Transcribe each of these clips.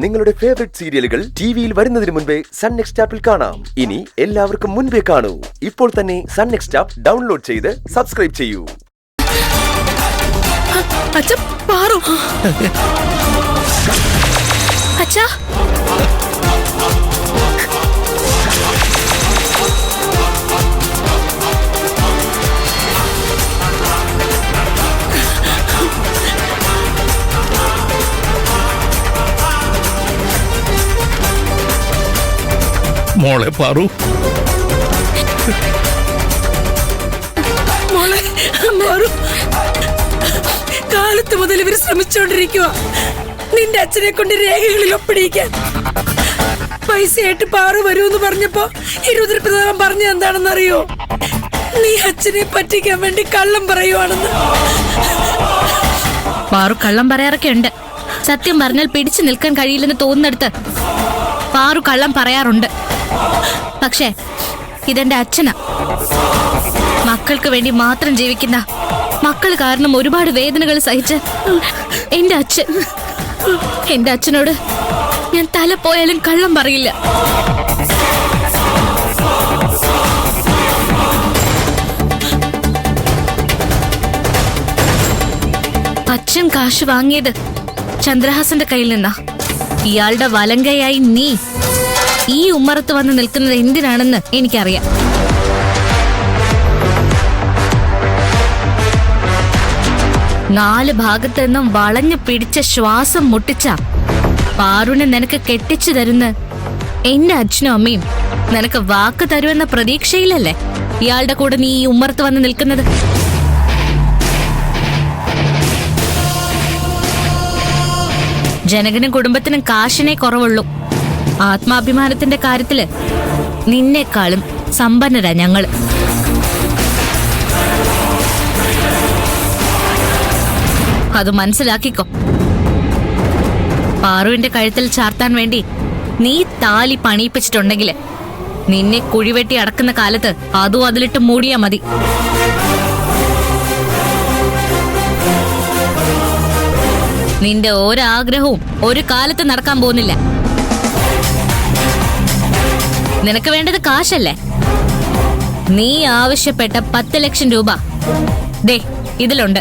നിങ്ങളുടെ ഫേവറേറ്റ് സീരിയലുകൾ ടിവിയിൽ വരുന്നതിന് മുൻപേ സൺ നെക്സ്റ്റ് ആപ്പിൽ കാണാം. ഇനി എല്ലാവർക്കും മുൻപേ കാണൂ. ഇപ്പോൾ തന്നെ സൺ നെക്സ്റ്റ് ആപ്പ് ഡൗൺലോഡ് ചെയ്ത് സബ്സ്ക്രൈബ് ചെയ്യൂ. മോളെ പാറു, കാലത്ത് മുതൽ ഇവർ ശ്രമിച്ചോണ്ടിരിക്കുക നിന്റെ അച്ഛനെ കൊണ്ട് രേഖകളിൽ ഒപ്പിടിയിക്കാൻ. പൈസയായിട്ട് പാറു വരൂന്ന് പറഞ്ഞപ്പോ ഈ രുദ്രപ്രതാപൻ പറഞ്ഞ എന്താണെന്നറിയോ? നീ അച്ഛനെ പറ്റിക്കാൻ വേണ്ടി കള്ളം പറയുവാണെന്ന്. പാറു കള്ളം പറയാറൊക്കെ ഉണ്ട്. സത്യം പറഞ്ഞാൽ പിടിച്ചു നിൽക്കാൻ കഴിയില്ലെന്ന് തോന്നുന്നിടത്ത് പാറു കള്ളം പറയാറുണ്ട്. പക്ഷേ ഇതെന്റെ അച്ഛനാ. മക്കൾക്ക് വേണ്ടി മാത്രം ജീവിക്കുന്ന, മക്കൾ കാരണം ഒരുപാട് വേദനകൾ സഹിച്ച് എന്റെ അച്ഛനോട് ഞാൻ തല പോയാലും കള്ളം പറയില്ല. അച്ഛൻ കാശ് വാങ്ങിയത് ചന്ദ്രഹാസന്റെ കയ്യിൽ നിന്നാ. ഇയാളുടെ വലങ്കയായി നീ ഈ ഉമ്മറത്ത് വന്ന് നിൽക്കുന്നത് എന്തിനാണെന്ന് എനിക്കറിയാം. നാല് ഭാഗത്ത് നിന്നും വളഞ്ഞു പിടിച്ച ശ്വാസം മുട്ടിച്ച പാറുനെ നിനക്ക് കെട്ടിച്ചു തരുന്ന എന്റെ അച്ഛനും അമ്മയും നിനക്ക് വാക്ക് തരുമെന്ന പ്രതീക്ഷയിലല്ലേ ഇയാളുടെ കൂടെ നീ ഈ ഉമ്മറത്ത് വന്ന് നിൽക്കുന്നത്? ജനകനും കുടുംബത്തിനും കാശിനെ കുറവുള്ളൂ. ആത്മാഭിമാനത്തിന്റെ കാര്യത്തില് നിന്നെക്കാളും സമ്പന്നരാ ഞങ്ങള്. അത് മനസ്സിലാക്കിക്കോ. പാറുവിന്റെ കഴുത്തിൽ ചാർത്താൻ വേണ്ടി നീ താലി പണിയിപ്പിച്ചിട്ടുണ്ടെങ്കില് നിന്നെ കുഴിവെട്ടി അടക്കുന്ന കാലത്ത് അതും അതിലിട്ട് മൂടിയാ മതി. നിന്റെ ഒരാഗ്രഹവും ഒരു കാലത്ത് നടക്കാൻ പോകുന്നില്ല. നിനക്ക് വേണ്ടത് കാശല്ലേ? നീ ആവശ്യപ്പെട്ട 10 ലക്ഷം രൂപ ദേ ഇതിലുണ്ട്.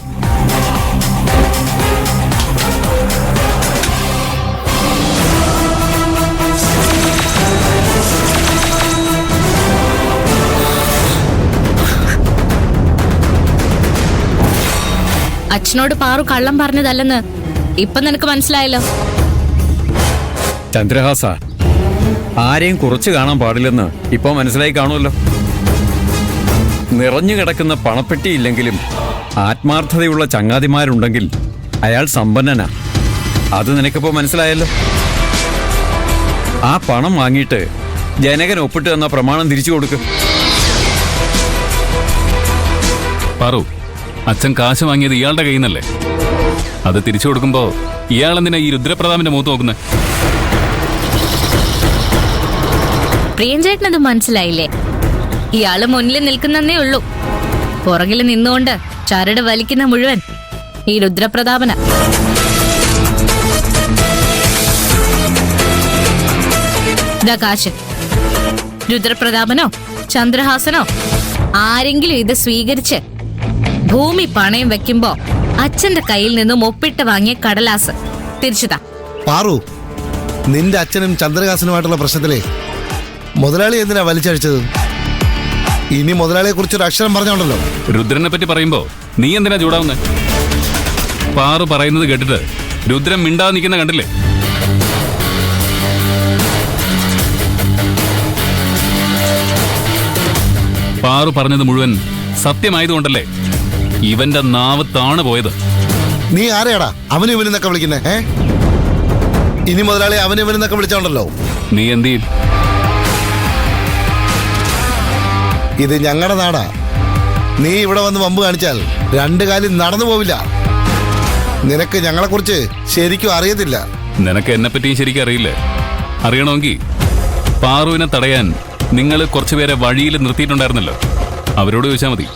അച്ഛനോട് പാറു കള്ളം പറഞ്ഞതല്ലെന്ന് ഇപ്പൊ നിനക്ക് മനസ്സിലായല്ലോ. ചന്ദ്രഹാസ, ആരെയും കുറച്ച് കാണാൻ പാടില്ലെന്ന് ഇപ്പൊ മനസ്സിലായി കാണുമല്ലോ. നിറഞ്ഞു കിടക്കുന്ന പണപ്പെട്ടിയില്ലെങ്കിലും ആത്മാർത്ഥതയുള്ള ചങ്ങാതിമാരുണ്ടെങ്കിൽ അയാൾ സമ്പന്നനാ. അത് നിനക്കിപ്പോ മനസ്സിലായല്ലോ. ആ പണം വാങ്ങിയിട്ട് ജനകൻ ഒപ്പിട്ട് തന്ന പ്രമാണം തിരിച്ചു കൊടുക്കും. പാറു, അച്ഛൻ കാശ് വാങ്ങിയത് ഇയാളുടെ കയ്യിൽ നിന്നല്ലേ? അത് തിരിച്ചു കൊടുക്കുമ്പോ ഇയാളെന്തിനാ ഈ രുദ്രപ്രതാപന്റെ മുഖത്ത് നോക്കുന്നത്? പ്രിയഞ്ചേട്ടനത് മനസ്സിലായില്ലേ? ഇയാള് മുന്നിൽ നിൽക്കുന്നേ ഉള്ളൂ. പുറകിൽ നിന്നുകൊണ്ട് ചരട് വലിക്കുന്ന മുഴുവൻ ഈ രുദ്രപ്രതാപന. ഇതാ കാശ്. രുദ്രപ്രതാപനോ ചന്ദ്രഹാസനോ ആരെങ്കിലും ഇത് സ്വീകരിച്ച് ഭൂമി പണയം വെക്കുമ്പോ അച്ഛന്റെ കയ്യിൽ നിന്നും ഒപ്പിട്ട് വാങ്ങിയ കടലാസ് തിരിച്ചുതാ. പാറു, നിന്റെ അച്ഛനും ചന്ദ്രഹാസനുമായിട്ടുള്ള പ്രശ്നത്തിലെ മുതലാളി എന്തിനാ വലിച്ചഴിച്ചത്? ഇനി മുതലാളിയെ കുറിച്ചൊരു അക്ഷരം പറഞ്ഞോണ്ടല്ലോ. രുദ്രനെ പറ്റി പറയുമ്പോ നീ എന്തിനാ ചൂടാവുന്നേ? പാറു പറയുന്നത് കേട്ടിട്ട് രുദ്രൻ മിണ്ടാതെ നിൽക്കുന്ന കണ്ടില്ലേ? പാറു പറഞ്ഞത് മുഴുവൻ സത്യമായതുകൊണ്ടല്ലേ ഇവന്റെ നാവ് താണ് പോയത്. നീ ആരെയാടാ അവനും ഇവനെന്നൊക്കെ വിളിക്കുന്നേ? ഇനി മുതലാളി അവനും ഇവനെന്നൊക്കെ വിളിച്ചോണ്ടല്ലോ. നീ എന്ത് ചെയ്യും? ഇത് ഞങ്ങളുടെ നാടാ. നീ ഇവിടെ വന്ന് വമ്പ് കാണിച്ചാൽ 2 കാലിൽ നടന്നു പോവില്ല. നിനക്ക് ഞങ്ങളെക്കുറിച്ച് ശരിക്കും അറിയത്തില്ല. നിനക്ക് എന്നെ പറ്റിയും ശരിക്കും അറിയില്ലേ? അറിയണമെങ്കിൽ പാറുവിനെ തടയാൻ നിങ്ങൾ കുറച്ചുപേരെ വഴിയിൽ നിർത്തിയിട്ടുണ്ടായിരുന്നല്ലോ, അവരോട് ചോദിച്ചാൽ മതി.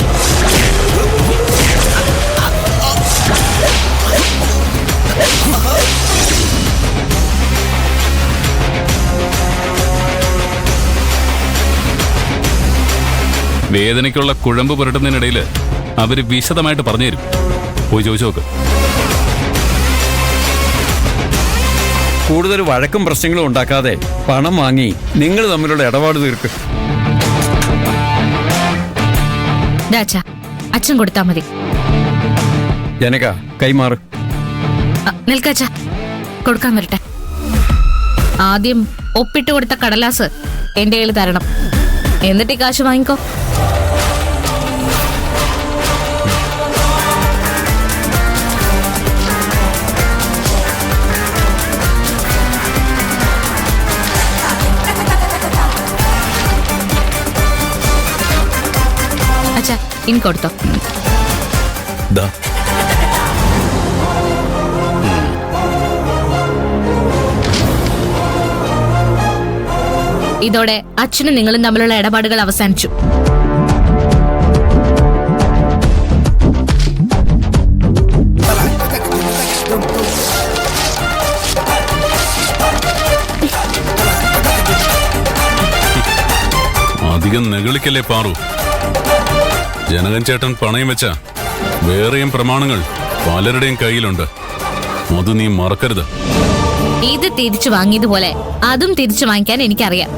വേദനയ്ക്കുള്ള കുഴമ്പ് പുരട്ടുന്നതിനിടയിൽ അവര് വിശദമായിട്ട് പറഞ്ഞു തരും. പോയി ചോദിച്ചു നോക്ക്. കൂടുതൽ വഴക്കും പ്രശ്നങ്ങളും ഉണ്ടാക്കാതെ പണം വാങ്ങി നിങ്ങൾ തമ്മിലുള്ള ഇടപാട് തീർക്ക്. അച്ഛാ, അച്ഛൻ കൊടുത്താ മതി. ജനക കൈമാറ്. നിൽക്കച്ച, കൊടുക്കാൻ വരട്ടെ. ആദ്യം ഒപ്പിട്ട് കൊടുത്ത കടലാസ് എന്റെ കയ്യിൽ തരണം, എന്നിട്ട് ഈ കാശ് വാങ്ങിക്കോ. അച്ഛാ, ഇനി കൊടുത്തോ. ദാ ഇതോടെ അച്ഛനും നിങ്ങളും തമ്മിലുള്ള ഇടപാടുകൾ അവസാനിച്ചു. അധികം നെകളിക്കല്ലേ പാറു. ജനകൻ ചേട്ടൻ പണയം വെച്ച വേറെയും പ്രമാണങ്ങൾ പലരുടെയും കയ്യിലുണ്ട്. അത് നീ മറക്കരുത്. ഇത് തിരിച്ചു വാങ്ങിയതുപോലെ അതും തിരിച്ചു വാങ്ങിക്കാൻ എനിക്കറിയാം.